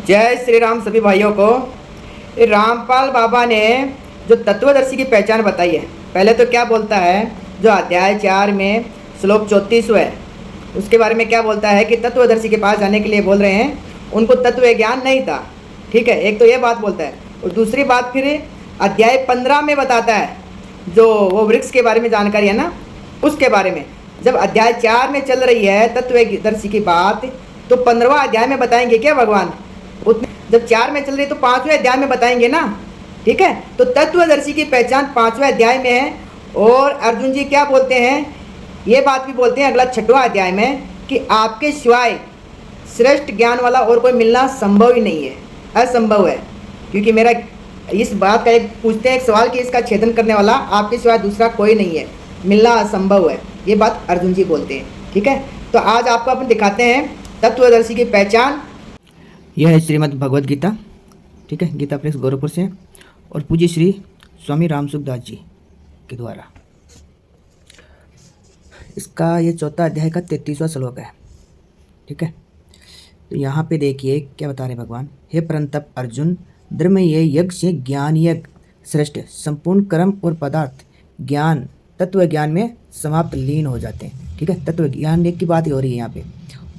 जय श्री राम सभी भाइयों को। रामपाल बाबा ने जो तत्वदर्शी की पहचान बताई है, पहले तो क्या बोलता है, जो अध्याय 4 में श्लोक 34 है उसके बारे में क्या बोलता है कि तत्वदर्शी के पास जाने के लिए बोल रहे हैं, उनको तत्व ज्ञान नहीं था। ठीक है, एक तो ये बात बोलता है, और दूसरी बात फिर अध्याय 15 में बताता है, जो वो वृक्ष के बारे में जानकारी है ना, उसके बारे में। जब अध्याय 4 में चल रही है तत्वदर्शी की बात, तो 15वां अध्याय में बताएंगे क्या भगवान? उतने जब 4 में चल रही है तो 5वें अध्याय में बताएंगे ना। ठीक है, तो तत्वदर्शी की पहचान 5वें अध्याय में है। और अर्जुन जी क्या बोलते हैं, ये बात भी बोलते हैं अगला 6वां अध्याय में कि आपके सिवाय श्रेष्ठ ज्ञान वाला और कोई मिलना संभव ही नहीं है, असंभव है। क्योंकि मेरा इस बात का एक पूछते हैं एक सवाल कि इसका छेदन करने वाला आपके सिवाय दूसरा कोई नहीं है, मिलना असंभव है, ये बात अर्जुन जी बोलते हैं। ठीक है, तो आज आपको अपन दिखाते हैं तत्वदर्शी की पहचान। यह है श्रीमद् भगवद गीता। ठीक है, गीता प्रेस गोरखपुर से और पूज्य श्री स्वामी रामसुखदास जी के द्वारा। इसका ये 4था अध्याय का 33वां श्लोक है। ठीक है, तो यहाँ पे देखिए क्या बता रहे भगवान। हे परंतप अर्जुन, धर्म ये यज्ञ से ज्ञान यज्ञ श्रेष्ठ, संपूर्ण कर्म और पदार्थ ज्ञान तत्व ज्ञान में समाप्त लीन हो जाते हैं। ठीक है, तत्व ज्ञान यज्ञ की बात हो रही है यहाँ पे।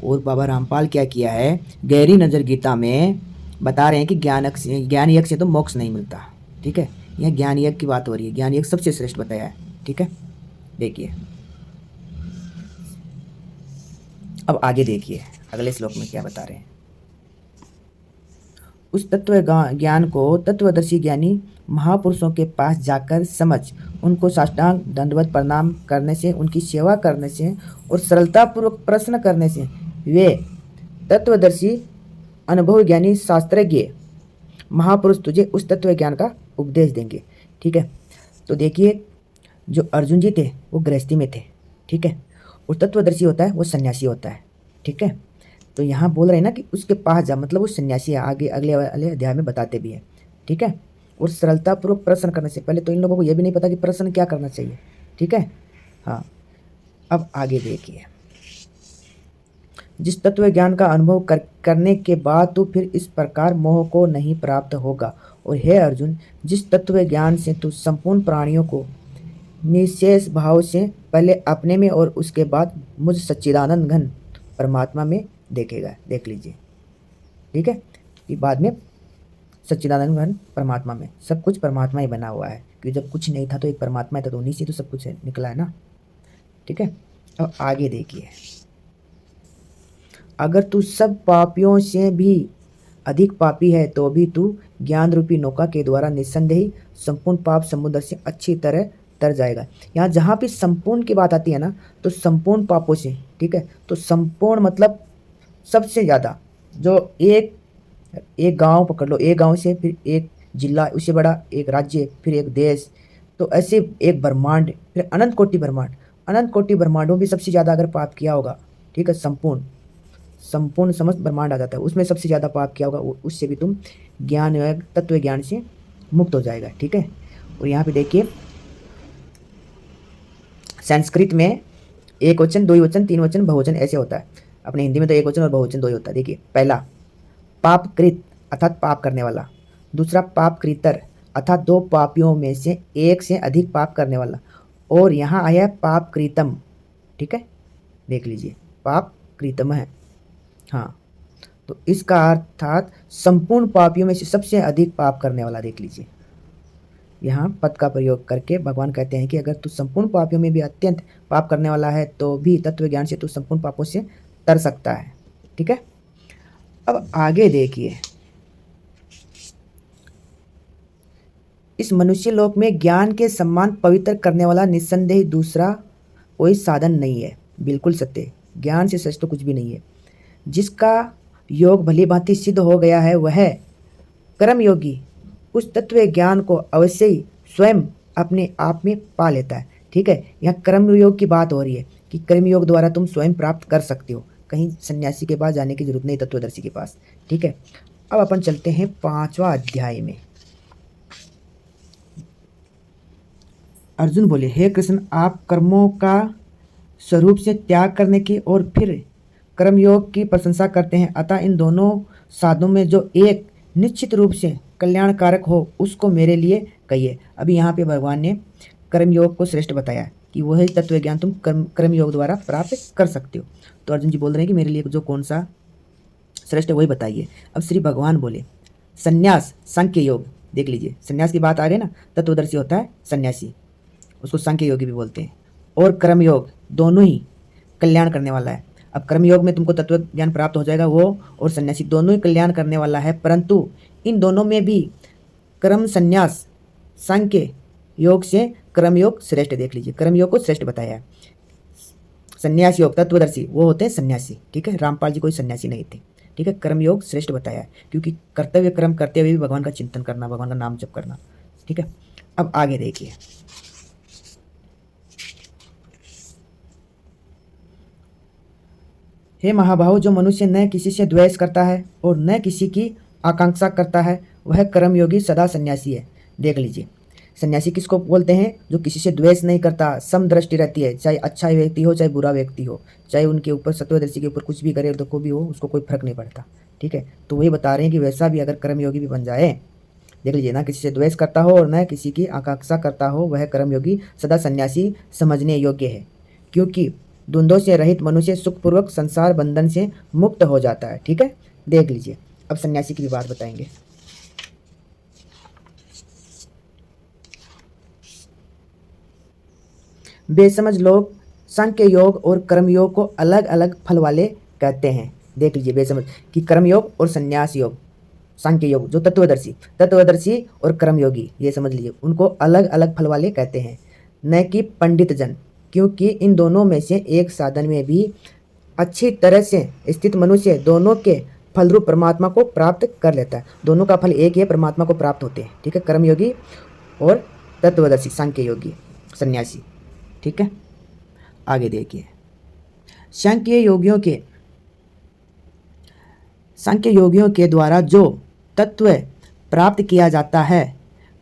और बाबा रामपाल क्या किया है, गहरी नज़र गीता में बता रहे हैं कि ज्ञान यज्ञ से तो मोक्ष नहीं मिलता। ठीक है, यहाँ ज्ञान यज्ञ की बात हो रही है, ज्ञान यज्ञ सबसे श्रेष्ठ बताया है। ठीक है, देखिए अब आगे देखिए अगले श्लोक में क्या बता रहे हैं। उस तत्व ज्ञान को तत्वदर्शी ज्ञानी महापुरुषों के पास जाकर समझ, उनको साष्टांग दंडवत प्रणाम करने से, उनकी सेवा करने से और सरलतापूर्वक प्रश्न करने से वे तत्वदर्शी अनुभव ज्ञानी शास्त्रज्ञ महापुरुष तुझे उस तत्व ज्ञान का उपदेश देंगे। ठीक है, तो देखिए जो अर्जुन जी थे वो गृहस्थी में थे। ठीक है, और तत्वदर्शी होता है वो सन्यासी होता है। ठीक है, तो यहाँ बोल रहे हैं ना कि उसके पास जा, मतलब वो सन्यासी है, आगे अगले वाले अध्याय में बताते भी हैं। ठीक है, और सरलतापूर्वक प्रश्न करने से पहले तो इन लोगों को यह भी नहीं पता कि प्रश्न क्या करना चाहिए। ठीक है, हाँ अब आगे देखिए। जिस तत्व ज्ञान का अनुभव करने के बाद तो फिर इस प्रकार मोह को नहीं प्राप्त होगा। और हे अर्जुन, जिस तत्व ज्ञान से तू संपूर्ण प्राणियों को निशेष भाव से पहले अपने में और उसके बाद मुझ सच्चिदानंद घन परमात्मा में देखेगा, देख लीजिए। ठीक है, कि बाद में सच्चिदानंद घन परमात्मा में सब कुछ परमात्मा ही बना हुआ है, क्योंकि जब कुछ नहीं था तो एक परमात्मा था, तो उन्हीं से तो सब कुछ निकला है ना। ठीक है, अब आगे देखिए। अगर तू सब पापियों से भी अधिक पापी है तो भी तू ज्ञान रूपी नौका के द्वारा निस्संदेही संपूर्ण पाप समुद्र से अच्छी तरह तर जाएगा। यहाँ जहाँ भी संपूर्ण की बात आती है ना, तो संपूर्ण पापों से, ठीक है, तो संपूर्ण मतलब सबसे ज़्यादा, जो एक गांव पकड़ लो, एक गांव से फिर एक जिला, उससे बड़ा एक राज्य, फिर एक देश, तो ऐसे एक ब्रह्मांड, फिर अनंत कोटि ब्रह्मांडों भी सबसे ज़्यादा अगर पाप किया होगा, ठीक है, संपूर्ण समस्त ब्रह्मांड आ जाता है, उसमें सबसे ज़्यादा पाप किया होगा, उससे भी तुम ज्ञान तत्व ज्ञान से मुक्त हो जाएगा। ठीक है, और यहाँ पे देखिए संस्कृत में एक वचन, दो वचन, तीन वचन, बहुवचन ऐसे होता है। अपने हिंदी में तो एक वचन और बहुवचन दो ही होता है। देखिए, पहला पापकृत अर्थात पाप करने वाला, दूसरा पापकृतर अर्थात दो पापियों में से एक से अधिक पाप करने वाला, और यहाँ आया पापकृतम। ठीक है, देख लीजिए पापकृतम है, हाँ, तो इसका अर्थात संपूर्ण पापियों में से सबसे अधिक पाप करने वाला। देख लीजिए, यहाँ पद का प्रयोग करके भगवान कहते हैं कि अगर तू संपूर्ण पापियों में भी अत्यंत पाप करने वाला है तो भी तत्व ज्ञान से तू संपूर्ण पापों से तर सकता है। ठीक है, अब आगे देखिए। इस मनुष्य लोक में ज्ञान के सम्मान पवित्र करने वाला निस्संदेह दूसरा कोई साधन नहीं है। बिल्कुल सत्य, ज्ञान से सच तो कुछ भी नहीं है। जिसका योग भली भांति सिद्ध हो गया है वह कर्म योगी उस तत्व ज्ञान को अवश्य ही स्वयं अपने आप में पा लेता है। ठीक है, यहाँ कर्म योग की बात हो रही है कि कर्म योग द्वारा तुम स्वयं प्राप्त कर सकते हो, कहीं सन्यासी के पास जाने की जरूरत नहीं, तत्वदर्शी के पास। ठीक है, अब अपन चलते हैं 5वां अध्याय में। अर्जुन बोले, हे कृष्ण, आप कर्मों का स्वरूप से त्याग करने की और फिर कर्मयोग की प्रशंसा करते हैं, अतः इन दोनों साधनों में जो एक निश्चित रूप से कल्याणकारक हो उसको मेरे लिए कहिए। अभी यहाँ पे भगवान ने कर्मयोग को श्रेष्ठ बताया कि वही तत्व ज्ञान तुम कर्मयोग द्वारा प्राप्त कर सकते हो। तो अर्जुन जी बोल रहे हैं कि मेरे लिए जो कौन सा श्रेष्ठ है वही बताइए। अब श्री भगवान बोले संन्यास सांख्य योग, देख लीजिए संन्यास की बात आ गई ना, तत्वदर्शी होता है सन्यासी, उसको सांख्य योगी भी बोलते हैं, और कर्मयोग दोनों ही कल्याण करने वाला है। अब कर्मयोग में तुमको तत्व ज्ञान प्राप्त हो जाएगा वो, और सन्यासी दोनों ही कल्याण करने वाला है, परंतु इन दोनों में भी कर्म संन्यास सांख्य योग से कर्मयोग श्रेष्ठ, देख लीजिए कर्मयोग को श्रेष्ठ बताया है। संन्यास योग तत्वदर्शी वो होते हैं सन्यासी, ठीक है, रामपाल जी कोई सन्यासी नहीं थे, ठीक है। कर्मयोग श्रेष्ठ बताया है क्योंकि कर्तव्य कर्म करते हुए भी भगवान का चिंतन करना, भगवान का नाम जप करना, ठीक है। अब आगे देखिए, हे महाभाव, जो मनुष्य न किसी से द्वेष करता है और न किसी की आकांक्षा करता है वह कर्मयोगी सदा सन्यासी है। देख लीजिए सन्यासी किसको बोलते हैं, जो किसी से द्वेष नहीं करता, समदृष्टि रहती है, चाहे अच्छा व्यक्ति हो चाहे बुरा व्यक्ति हो, चाहे उनके ऊपर सत्वदर्शी के ऊपर कुछ भी करे तो को भी हो, उसको कोई फर्क नहीं पड़ता, ठीक है। तो वही बता रहे हैं कि वैसा भी अगर कर्मयोगी भी बन जाए, देख लीजिए ना किसी से द्वेष करता हो और न किसी की आकांक्षा करता हो वह कर्मयोगी सदा सन्यासी समझने योग्य है, क्योंकि द्वंद्वों से रहित मनुष्य सुखपूर्वक संसार बंधन से मुक्त हो जाता है, ठीक है। देख लीजिए अब सन्यासी की भी बात बताएंगे। बेसमझ लोग सांख्य योग और कर्मयोग को अलग अलग फल वाले कहते हैं। देख लीजिए बेसमझ कि कर्मयोग और संन्यास योग, सांख्य योग जो तत्वदर्शी और कर्मयोगी, ये समझ लीजिए उनको अलग अलग फल वाले कहते हैं, न कि पंडित जन, क्योंकि इन दोनों में से एक साधन में भी अच्छी तरह से स्थित मनुष्य दोनों के फलरूप परमात्मा को प्राप्त कर लेता है। दोनों का फल एक ही है, परमात्मा को प्राप्त होते हैं, ठीक है, कर्मयोगी और तत्वदर्शी सांख्य योगी सन्यासी, ठीक है। आगे देखिए सांख्य योगियों के द्वारा जो तत्व प्राप्त किया जाता है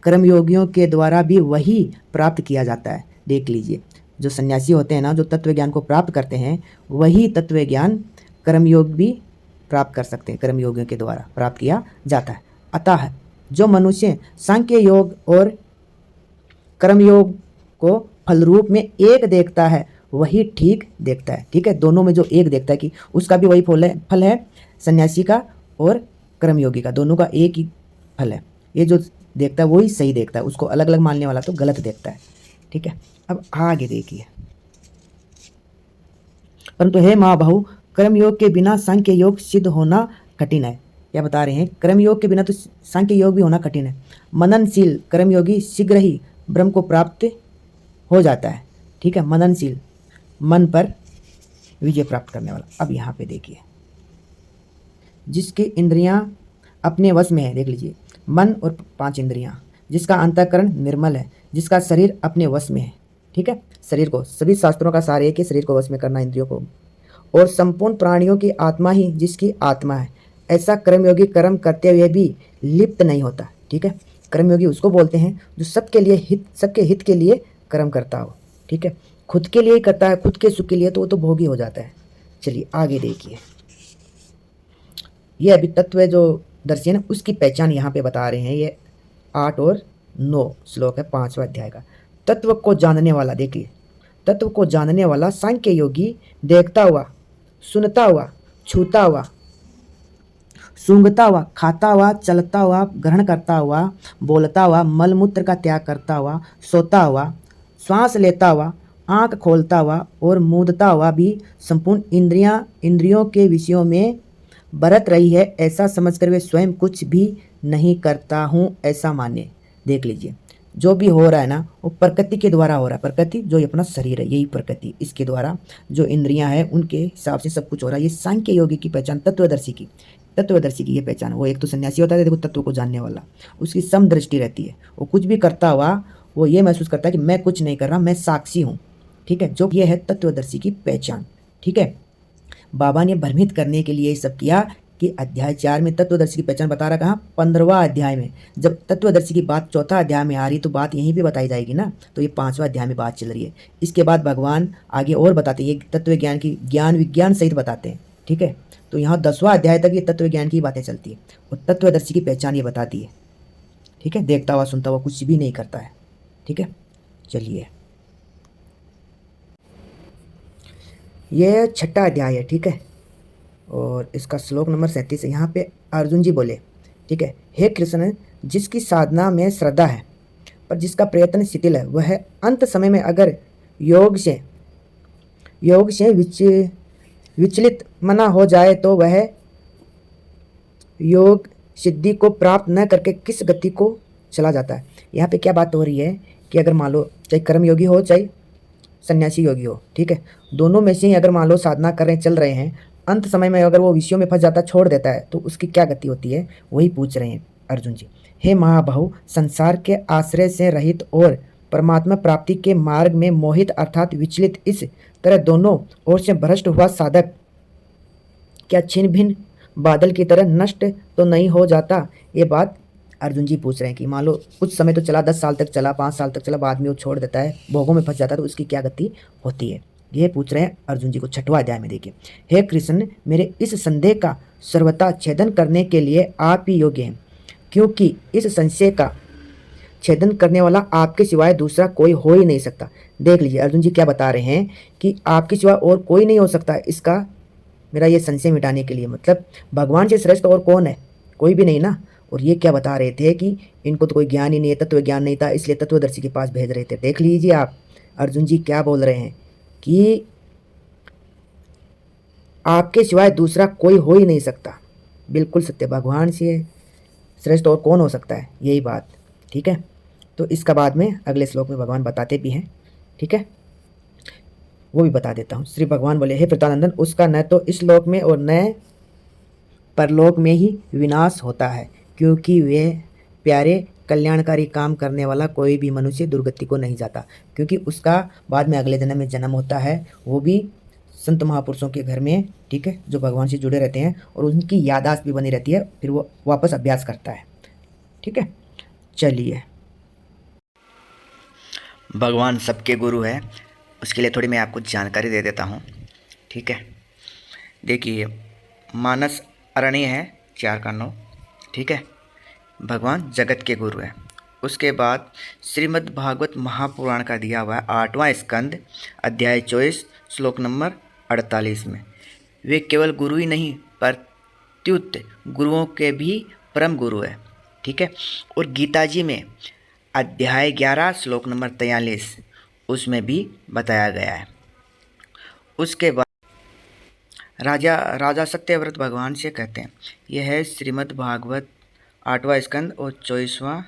कर्मयोगियों के द्वारा भी वही प्राप्त किया जाता है। देख लीजिए जो सन्यासी होते हैं ना, जो तत्व ज्ञान को प्राप्त करते हैं वही तत्व ज्ञान कर्मयोग भी प्राप्त कर सकते हैं, कर्मयोगियों के द्वारा प्राप्त किया जाता है। अतः जो मनुष्य सांख्य योग और कर्मयोग को फल रूप में एक देखता है वही ठीक देखता है, ठीक है। दोनों में जो एक देखता है कि उसका भी वही फल है सन्यासी का और कर्मयोगी का, दोनों का एक ही फल है, ये जो देखता है वही सही देखता है, उसको अलग अलग मानने वाला तो गलत देखता है, ठीक है। अब आगे देखिए, परंतु हे महाबाहु कर्मयोग के बिना सांख्य योग सिद्ध होना कठिन है। क्या बता रहे हैं, कर्मयोग के बिना तो सांख्य योग भी होना कठिन है। मननशील कर्मयोगी शीघ्र ही ब्रह्म को प्राप्त हो जाता है, ठीक है, मननशील मन पर विजय प्राप्त करने वाला। अब यहाँ पे देखिए जिसकी इंद्रियां अपने वश में है, देख लीजिए मन और 5 इंद्रियां, जिसका अंतःकरण निर्मल है, जिसका शरीर अपने वश में है, ठीक है, शरीर को, सभी शास्त्रों का सार है कि शरीर को वश में करना, इंद्रियों को, और संपूर्ण प्राणियों की आत्मा ही जिसकी आत्मा है, ऐसा कर्मयोगी कर्म करते हुए भी लिप्त नहीं होता, ठीक है। कर्मयोगी उसको बोलते हैं जो सबके लिए सबके हित के लिए कर्म करता हो, ठीक है, खुद के लिए ही करता है, खुद के सुख के लिए तो वो तो भोगी हो जाता है। चलिए आगे देखिए, ये अभी तत्व जो दर्शी है ना उसकी पहचान यहाँ पे बता रहे हैं, ये 8 और 9 श्लोक है 5वां अध्याय का। तत्व को जानने वाला, देखिए तत्व को जानने वाला सांख्य योगी देखता हुआ, सुनता हुआ, छूता हुआ, सूंघता हुआ, खाता हुआ, चलता हुआ, ग्रहण करता हुआ, बोलता हुआ, मलमूत्र का त्याग करता हुआ, सोता हुआ, श्वास लेता हुआ, आंख खोलता हुआ और मूंदता हुआ भी संपूर्ण इंद्रियों के विषयों में बरत रही है, ऐसा समझकर वे स्वयं कुछ भी नहीं करता हूँ ऐसा माने। देख लीजिए जो भी हो रहा है ना वो प्रकृति के द्वारा हो रहा है, प्रकृति जो अपना शरीर है यही प्रकृति, इसके द्वारा जो इंद्रियां हैं उनके हिसाब से सब कुछ हो रहा है। ये सांख्य योगी की पहचान, तत्वदर्शी की ये पहचान। वो एक तो सन्यासी होता है, देखो तत्व को जानने वाला, उसकी समदृष्टि रहती है, वो कुछ भी करता हुआ वो ये महसूस करता है कि मैं कुछ नहीं कर रहा, मैं साक्षी हूँ, ठीक है, जो ये है तत्वदर्शी की पहचान, ठीक है। बाबा ने भ्रमित करने के लिए ये सब किया कि अध्याय 4 में तत्वदर्शी की पहचान बता रहा, कहाँ 15वां अध्याय में, जब तत्वदर्शी की बात 4था अध्याय में आ रही तो बात यहीं पे बताई जाएगी ना, तो ये 5वां अध्याय में बात चल रही है। इसके बाद भगवान आगे और बताते हैं, ये तत्व ज्ञान की ज्ञान विज्ञान सहित बताते हैं, ठीक है। तो यहाँ 10वां अध्याय तक ये तत्व ज्ञान की बातें चलती है और तत्वदर्शी की पहचान ये बताती है। ठीक है, देखता हुआ सुनता हुआ कुछ भी नहीं करता है। ठीक है, चलिए ये 6ठा अध्याय है। ठीक है, और इसका श्लोक नंबर 37 है। यहाँ पे अर्जुन जी बोले, ठीक है, हे कृष्ण, जिसकी साधना में श्रद्धा है पर जिसका प्रयत्न शिथिल है, वह अंत समय में अगर योग से विचलित मना हो जाए तो वह योग सिद्धि को प्राप्त न करके किस गति को चला जाता है। यहाँ पे क्या बात हो रही है कि अगर मान लो चाहे कर्म योगी हो चाहे सन्यासी योगी हो, ठीक है, दोनों में से ही अगर मान लो साधना कर रहे हैं, चल रहे हैं, अंत समय में अगर वो विषयों में फंस जाता, छोड़ देता है, तो उसकी क्या गति होती है, वही पूछ रहे हैं अर्जुन जी। हे महाबाहु, संसार के आश्रय से रहित और परमात्मा प्राप्ति के मार्ग में मोहित अर्थात विचलित इस तरह दोनों ओर से भ्रष्ट हुआ साधक क्या छिन्न भिन्न बादल की तरह नष्ट तो नहीं हो जाता। ये बात अर्जुन जी पूछ रहे हैं कि मान लो कुछ समय तो चला, 10 साल तक चला, 5 साल तक चला, बाद में वो छोड़ देता है, भोगों में फंस जाता है, तो उसकी क्या गति होती है, ये पूछ रहे हैं अर्जुन जी को 6वां अध्याय में। देखिए, हे कृष्ण, मेरे इस संदेह का सर्वथा छेदन करने के लिए आप ही योग्य हैं, क्योंकि इस संशय का छेदन करने वाला आपके सिवाय दूसरा कोई हो ही नहीं सकता। देख लीजिए अर्जुन जी क्या बता रहे हैं कि आपके सिवाय और कोई नहीं हो सकता इसका मेरा ये संशय मिटाने के लिए। मतलब भगवान से श्रेष्ठ और कौन है, कोई भी नहीं ना। और ये क्या बता रहे थे कि इनको तो कोई ज्ञान ही नहीं है, तत्व ज्ञान नहीं था, इसलिए तत्वदर्शी के पास भेज रहे थे। देख लीजिए आप अर्जुन जी क्या बोल रहे हैं कि आपके सिवाय दूसरा कोई हो ही नहीं सकता। बिल्कुल सत्य, भगवान से श्रेष्ठ और कौन हो सकता है, यही बात। ठीक है, तो इसका बाद में अगले श्लोक में भगवान बताते भी हैं। ठीक है, वो भी बता देता हूँ। श्री भगवान बोले, हे प्रतानंदन, उसका न तो इस लोक में और न परलोक में ही विनाश होता है, क्योंकि वे प्यारे कल्याणकारी काम करने वाला कोई भी मनुष्य दुर्गति को नहीं जाता, क्योंकि उसका बाद में अगले जन्म में जन्म होता है, वो भी संत महापुरुषों के घर में। ठीक है, जो भगवान से जुड़े रहते हैं और उनकी याददाश्त भी बनी रहती है, फिर वो वापस अभ्यास करता है। ठीक है, चलिए भगवान सबके गुरु है, उसके लिए थोड़ी मैं आपको जानकारी दे देता हूँ। ठीक है, देखिए मानस अरण्य है 4 का 9। ठीक है, भगवान जगत के गुरु है। उसके बाद श्रीमद् भागवत महापुराण का दिया हुआ है 8वां स्कंद अध्याय 24 श्लोक नंबर 48 में, वे केवल गुरु ही नहीं प्रत्युत गुरुओं के भी परम गुरु है। ठीक है, और गीता जी में अध्याय 11 श्लोक नंबर 43 उसमें भी बताया गया है। उसके बाद राजा सत्यव्रत भगवान से कहते हैं, यह है श्रीमद् भागवत 8वां स्कंद और 24वां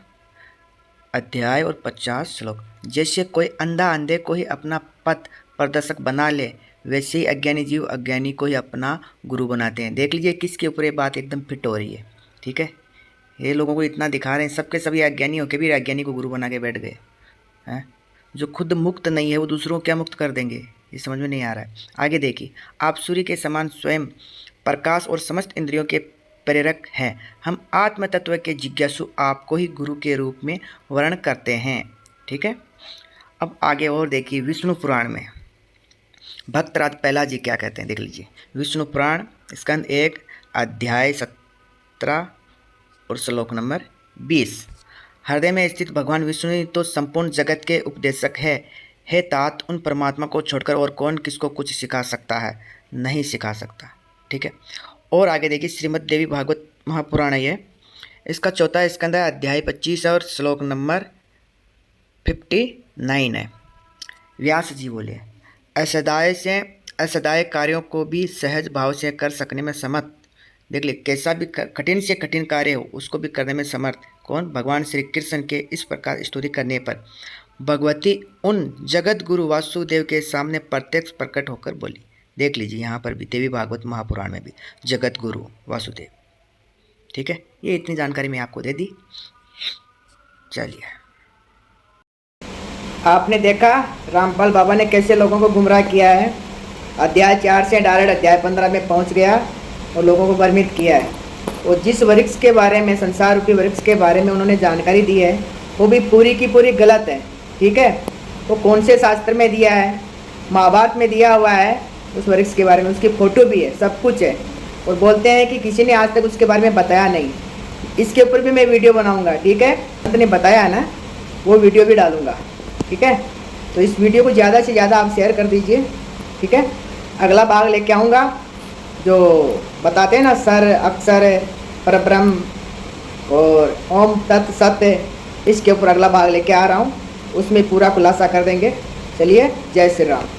अध्याय और 50 श्लोक। जैसे कोई अंधे को ही अपना पथ प्रदर्शक बना ले, वैसे ही अज्ञानी जीव अज्ञानी को ही अपना गुरु बनाते हैं। देख लीजिए किसके ऊपर ये बात एकदम फिट हो रही है। ठीक है, ये लोगों को इतना दिखा रहे हैं, सबके सभी अज्ञानी होकर भी अज्ञानी को गुरु बना के बैठ गए हैं। जो खुद मुक्त नहीं है वो दूसरों को क्या मुक्त कर देंगे, ये समझ में नहीं आ रहा है। आगे देखिए, आप सूर्य के समान स्वयं प्रकाश और समस्त इंद्रियों के प्रेरक हैं। हम आत्म तत्व के जिज्ञासु आपको ही गुरु के रूप में वर्ण करते हैं। ठीक है, अब आगे और देखिए विष्णु पुराण में भक्तराज प्रहलाद जी क्या कहते हैं, देख लीजिए। विष्णु पुराण स्कंद 1 अध्याय 17 और श्लोक नंबर 20। हृदय में स्थित भगवान विष्णु ही तो संपूर्ण जगत के उपदेशक है। हे तात, उन परमात्मा को छोड़कर और कौन किसको कुछ सिखा सकता है, नहीं सिखा सकता। ठीक है, और आगे देखिए श्रीमद् देवी भागवत महापुराण है, इसका 4वां स्कंद है अध्याय 25 और श्लोक नंबर 59 है। व्यास जी बोले, असदाय कार्यों को भी सहज भाव से कर सकने में समर्थ। देख ले, कैसा भी कठिन से कठिन कार्य हो उसको भी करने में समर्थ कौन, भगवान श्री कृष्ण के इस प्रकार स्तुति करने पर भगवती उन जगत गुरु वासुदेव के सामने प्रत्यक्ष प्रकट होकर बोली। देख लीजिए यहाँ पर भी देवी भागवत महापुराण में भी जगत गुरु वासुदेव। ठीक है, ये इतनी जानकारी मैं आपको दे दी। चलिए, आपने देखा रामपाल बाबा ने कैसे लोगों को गुमराह किया है। अध्याय 4 से डायरेक्ट अध्याय 15 में पहुंच गया और लोगों को भ्रमित किया है। और जिस वृक्ष के बारे में, संसार रूपी वृक्ष के बारे में उन्होंने जानकारी दी है, वो भी पूरी की पूरी गलत है। ठीक है, वो कौन से शास्त्र में दिया है, महाभारत में दिया हुआ है उस वृक्ष के बारे में, उसकी फ़ोटो भी है, सब कुछ है। और बोलते हैं कि किसी ने आज तक उसके बारे में बताया नहीं। इसके ऊपर भी मैं वीडियो बनाऊंगा, ठीक है। संत ने बताया है ना, वो वीडियो भी डालूंगा, ठीक है। तो इस वीडियो को ज़्यादा से ज़्यादा आप शेयर कर दीजिए, ठीक है। अगला भाग लेके आऊँगा, जो बताते हैं ना सर अक्षर परब्रह्म और ओम तत् सत्य, इसके ऊपर अगला भाग लेके आ रहा हूँ, उसमें पूरा खुलासा कर देंगे। चलिए, जय श्री राम।